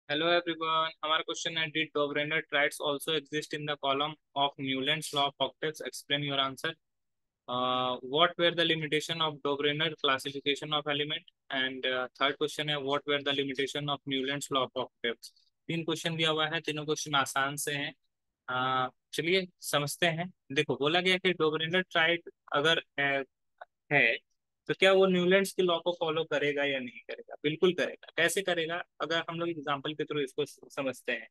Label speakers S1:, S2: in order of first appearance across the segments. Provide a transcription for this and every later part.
S1: Hello everyone, हमारा question है did Dobereiner triads also exist in the column of Newlands law of octets? Explain your answer. What were the limitation of Dobereiner classification of element? And third question है what were the limitation of Newlands law of octets? तीन question दिया हुआ है, तीनों question आसान से हैं. चलिए समझते हैं. देखो, बोला गया कि डोब्रेनर ट्राइड अगर है तो क्या वो न्यूलैंड्स के लॉ को फॉलो करेगा या नहीं करेगा? बिल्कुल करेगा. कैसे करेगा? अगर हम लोग एग्जांपल के थ्रू इसको समझते हैं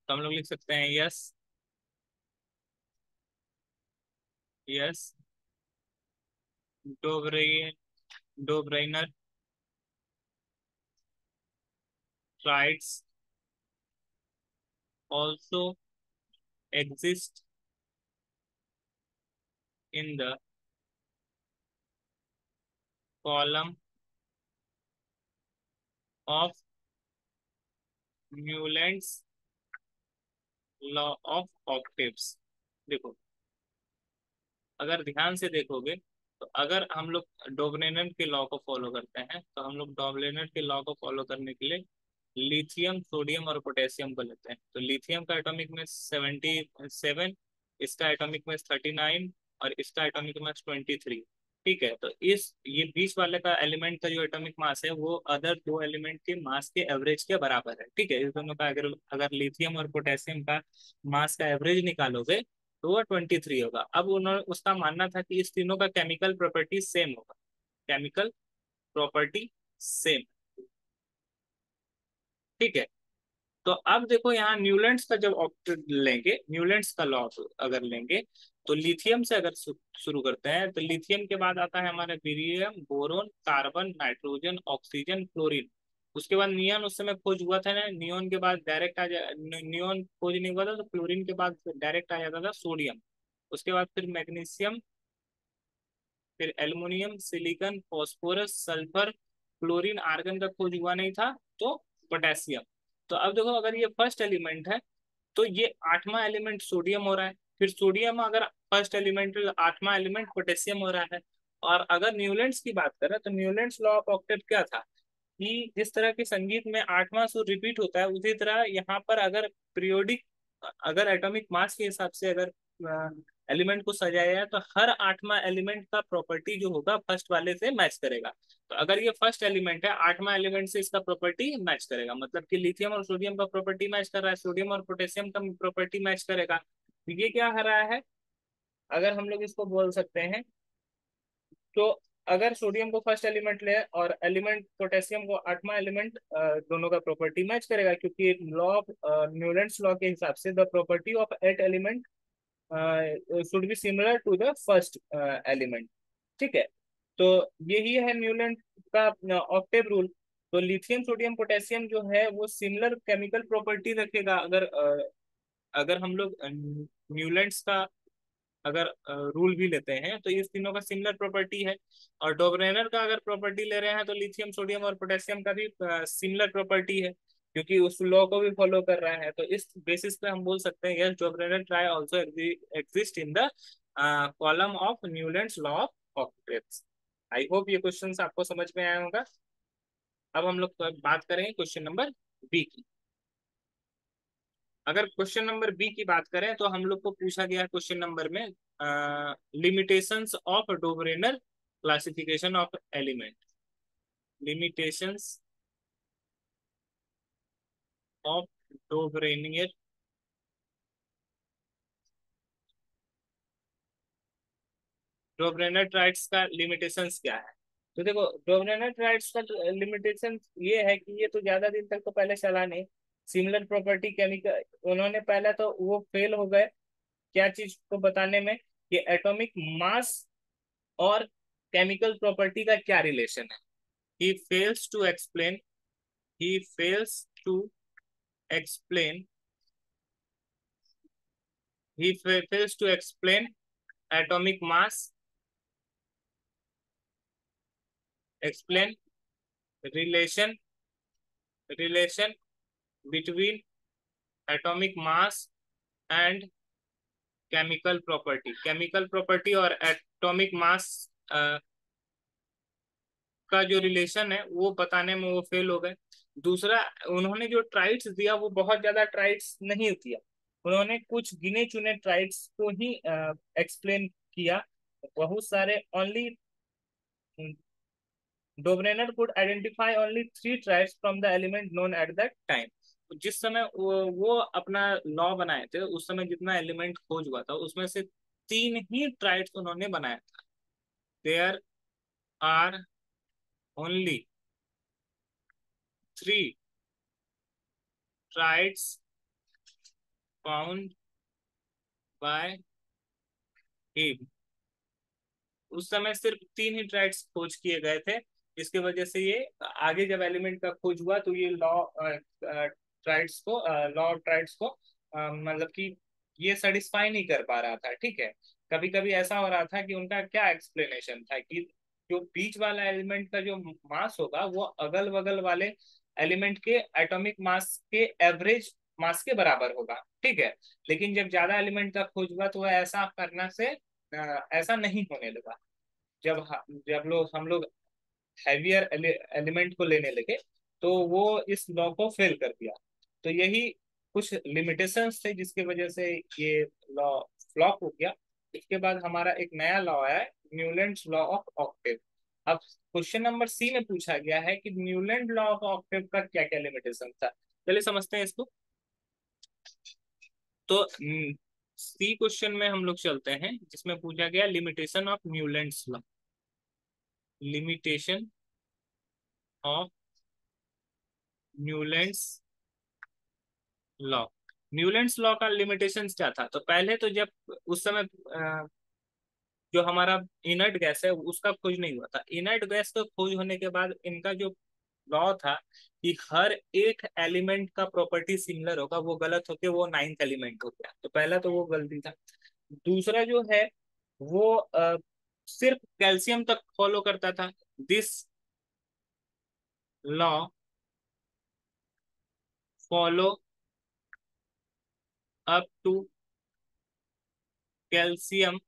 S1: तो हम लोग लिख सकते हैं yes. Yes, Dobereiner Dobereiner triads also exist in the column of Newland's law of octaves. देखो, अगर ध्यान से देखोगे तो अगर हम लोग डोब्रेनर के लॉ को फॉलो करते हैं तो हम लोग डोब्रेनर के लॉ को फॉलो करने के लिए लिथियम, सोडियम और पोटेशियम को लेते हैं. तो लिथियम का एटॉमिक मास 77, इसका एटॉमिक मास 39 और इसका एटॉमिक मास 23. ठीक है, तो इस ये बीच वाले का एलिमेंट का जो एटॉमिक मास है वो अदर दो एलिमेंट के मास के एवरेज के बराबर है. ठीक है, इस दोनों का अगर अगर लिथियम और पोटेशियम का मास का एवरेज निकालोगे तो वो 23 होगा. अब उन्होंने उसका मानना था कि इस तीनों का केमिकल प्रॉपर्टी सेम होगा. Chemical property same. ठीक है, तो अब देखो यहाँ न्यूलैंड्स का जब ऑक्टेट लेंगे, न्यूलैंड्स का लॉ अगर लेंगे तो लिथियम से अगर शुरू करते हैं तो लिथियम के बाद आता है हमारा beryllium, boron, carbon, nitrogen, oxygen, chlorine. उसके बाद नियॉन उस समय खोज हुआ था ना, नियॉन के बाद डायरेक्ट आ जा नियॉन खोज नहीं हुआ था तो क्लोरीन के बाद डायरेक्ट आ जाता था सोडियम. उसके बाद फिर मैग्नीशियम, फिर aluminium, silicon, phosphorus, sulphur, chlorine, argon का खोज हुआ नहीं था तो पोटेशियम. तो अब देखो, अगर ये फर्स्ट एलिमेंट है तो ये आठवां एलिमेंट सोडियम हो रहा है. फिर सोडियम अगर फर्स्ट एलिमेंट, आठवां एलिमेंट पोटेशियम हो रहा है. और अगर न्यूलैंड्स की बात करें तो न्यूलैंड्स लॉ ऑफ ऑक्टेट क्या था कि जिस तरह के संगीत में आठवां सुर रिपीट होता है उसी तरह यहाँ पर अगर पीरियोडिक, अगर एटॉमिक मास के हिसाब से अगर एलिमेंट को सजाया है तो हर आठवां एलिमेंट का प्रॉपर्टी जो होगा फर्स्ट वाले से मैच करेगा. तो अगर ये फर्स्ट एलिमेंट है, आठवां एलिमेंट से इसका प्रॉपर्टी मैच करेगा. मतलब कि लिथियम और सोडियम का प्रॉपर्टी मैच कर रहा है, सोडियम और पोटेशियम का प्रॉपर्टी मैच करेगा. तो ये क्या हो रहा है, अगर हम लोग इसको बोल सकते हैं तो अगर सोडियम को फर्स्ट एलिमेंट ले और एलिमेंट पोटेशियम को आठवां एलिमेंट, दोनों का प्रॉपर्टी मैच करेगा. क्योंकि लॉ ऑफ न्यूलैंड्स लॉ के हिसाब से the property of eight element should be similar to the first element. ठीक है, तो यही है न्यूलैंड का ऑक्टेव रूल. तो लिथियम, सोडियम, पोटेशियम जो है वो सिमिलर केमिकल प्रॉपर्टी रखेगा. अगर हम लोग न्यूलैंड्स का अगर रूल भी लेते हैं तो इस तीनों का सिमिलर प्रॉपर्टी है. और डोब्रेनर का अगर प्रॉपर्टी ले रहे हैं तो लिथियम, सोडियम और पोटेशियम का भी सिमिलर प्रॉपर्टी है क्योंकि उस लॉ को भी फॉलो कर रहा है. तो इस बेसिस पे हम बोल सकते हैं yes, Dobereiner triad also exist in the column of Newlands law of octets. I hope ये क्वेश्चंस आपको समझ में आया होगा. अब हम लोग बात करेंगे क्वेश्चन नंबर बी की. अगर क्वेश्चन नंबर बी की बात करें तो हम लोग को पूछा गया क्वेश्चन नंबर में limitations of Dobereiner classification of element. Limitations of Dobereiner Dobereiner triads का लिमिटेशंस क्या है? तो देखो, डोब्रेनर ट्राइड्स का लिमिटेशन ये है कि ये तो ज्यादा दिन तक तो पहले चला नहीं. सिमिलर प्रॉपर्टी केमिकल, उन्होंने पहले तो वो फेल हो गए क्या चीज को बताने में कि एटॉमिक मास और केमिकल प्रॉपर्टी का क्या रिलेशन है. he fails to explain he fails to explain fails to explain atomic mass, explain relation relation between atomic mass and chemical property और atomic mass का जो रिलेशन है वो बताने में वो फेल हो गए। दूसरा, उन्होंने जो ट्राइट्स दिया वो बहुत ज्यादा ट्राइट्स नहीं दिया, उन्होंने कुछ गिने चुने ट्राइट्स को ही एक्सप्लेन किया। बहुत सारे only डोब्रेनर could identify only 3 tribes from the element known at that time। जिस समय वो अपना लॉ बनाए थे उस समय जितना एलिमेंट खोज हुआ था उसमें से 3 ही ट्राइब्स उन्होंने बनाया था। There are only 3 tribes found by him. उस समय सिर्फ 3 ही ट्राइब्स खोज किए गए थे। इसके वजह से ये आगे जब एलिमेंट का खोज हुआ तो ये लॉ ट्राइब्स को मतलब कि ये सेटिस्फाई नहीं कर पा रहा था। ठीक है, कभी कभी ऐसा हो रहा था कि उनका क्या एक्सप्लेनेशन था कि जो बीच वाला एलिमेंट का जो मास होगा वो अगल बगल वाले एलिमेंट के एटॉमिक मास के एवरेज मास के बराबर होगा। ठीक है, लेकिन जब ज्यादा एलिमेंट का खोज हुआ तो ऐसा करना से ऐसा नहीं होने लगा। जब हम लोग हैवियर एलिमेंट को लेने लगे तो वो इस लॉ को फेल कर दिया। तो यही कुछ लिमिटेशंस थे जिसकी वजह से ये लॉ फ्लॉप हो गया। इसके बाद हमारा एक नया लॉ आया, न्यूलैंड्स लॉ ऑफ ऑक्टेव। अब क्वेश्चन नंबर सी में पूछा गया है कि न्यूलैंड लॉ ऑफ ऑक्टेव का क्या क्या लिमिटेशन था। चलिए समझते हैं इसको। तो सी क्वेश्चन में हम लोग चलते हैं जिसमें पूछा गया limitation of Newlands law. Limitation of Newlands law. Newlands law का लिमिटेशंस क्या था? तो पहले तो जब उस समय जो हमारा इनर्ट गैस है उसका खोज नहीं हुआ था। इनर्ट गैस का खोज होने के बाद इनका जो लॉ था कि हर एक एलिमेंट का प्रॉपर्टी सिमिलर होगा, वो गलत होके वो 9th एलिमेंट हो गया। तो पहला तो वो गलती था। दूसरा जो है वो सिर्फ कैल्शियम तक फॉलो करता था। This law follow up to calcium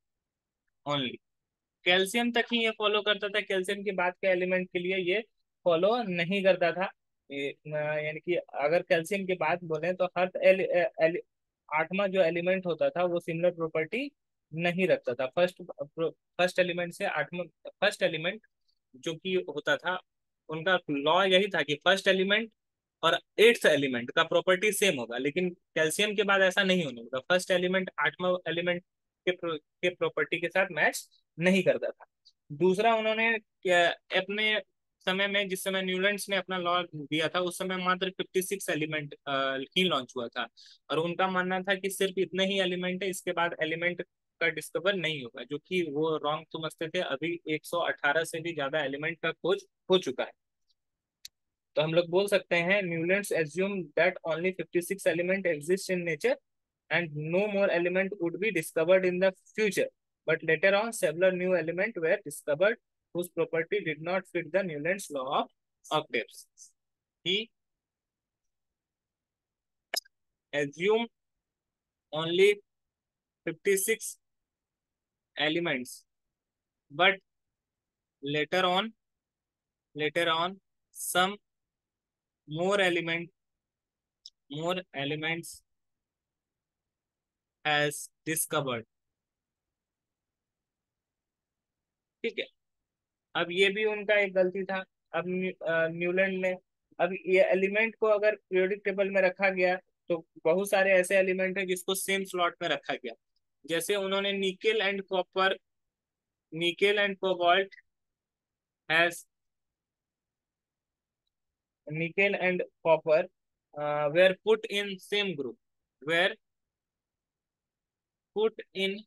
S1: only. Calcium तक ही ये फॉलो करता था, कैल्शियम की बात के एलिमेंट के लिए ये फॉलो नहीं करता था। यानी कि अगर कैल्शियम की बात बोले तो हर आठवां जो एलिमेंट होता था वो सिमिलर प्रॉपर्टी नहीं रखता था। फर्स्ट एलिमेंट से आठवां, फर्स्ट एलिमेंट जो कि होता था उनका लॉ यही था कि फर्स्ट एलिमेंट और 8th एलिमेंट का प्रॉपर्टी सेम होगा। लेकिन कैल्शियम के बाद ऐसा नहीं होने लगा, फर्स्ट एलिमेंट आठवां एलिमेंट के प्रॉपर्टी के साथ मैच नहीं करता था। दूसरा, उन्होंने अपने समय में जिस समय न्यूलैंड्स ने अपना लॉ दिया था उस समय मात्र 56 एलिमेंट ही लॉन्च हुआ था। और उनका मानना था कि सिर्फ इतने ही एलिमेंट है, इसके बाद एलिमेंट का डिस्कवर नहीं होगा, जो कि वो रॉन्ग समझते थे। अभी 118 से भी ज्यादा एलिमेंट का खोज हो चुका है। तो हम लोग बोल सकते हैं Newlands assume that only 56 element exist in nature and no more element would be discovered in the future, but later on several new elements were discovered whose property did not fit the Newland's law of octaves। He assumed only 56 elements, but later on later on some more elements has discovered। ठीक है, अब ये भी उनका एक गलती था। अब न्यूलैंड ने, अब ये एलिमेंट को अगर पीरियोडिक टेबल में रखा गया तो बहुत सारे ऐसे एलिमेंट हैं जिसको सेम स्लॉट में रखा गया। जैसे उन्होंने nickel and cobalt has nickel and copper were put in same group, were put in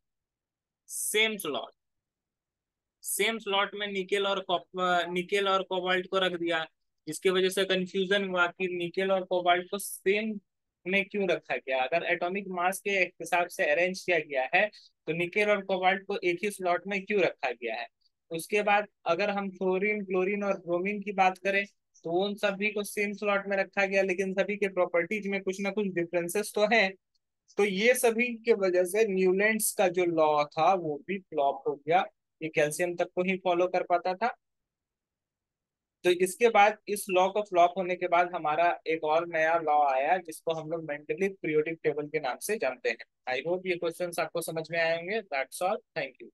S1: same slot. Same slot में निकेल और कोबाल्ट को रख दिया। इसकी वजह से कंफ्यूजन हुआ कि निकेल और कोबाल्ट को सेम में क्यों रखा गया। अगर एटॉमिक मास के हिसाब से अरेंज किया गया है तो निकेल और कोबाल्ट को एक ही स्लॉट में क्यों रखा गया है। उसके बाद अगर हम फ्लोरीन, क्लोरीन और ब्रोमीन की बात करें तो उन सभी को सेम स्लॉट में रखा गया, लेकिन सभी के प्रॉपर्टीज में कुछ ना कुछ डिफरेंसेस तो है। तो ये सभी के वजह से न्यूलैंड्स का जो लॉ था वो भी फ्लॉप हो गया। ये कैल्शियम तक को ही फॉलो कर पाता था। तो इसके बाद इस लॉ को फ्लॉप होने के बाद हमारा एक और नया लॉ आया जिसको हम लोग मेंडलीव पीरियोडिक टेबल के नाम से जानते हैं। आई होप ये क्वेश्चंस आपको समझ में आएंगे। That's all, thank you.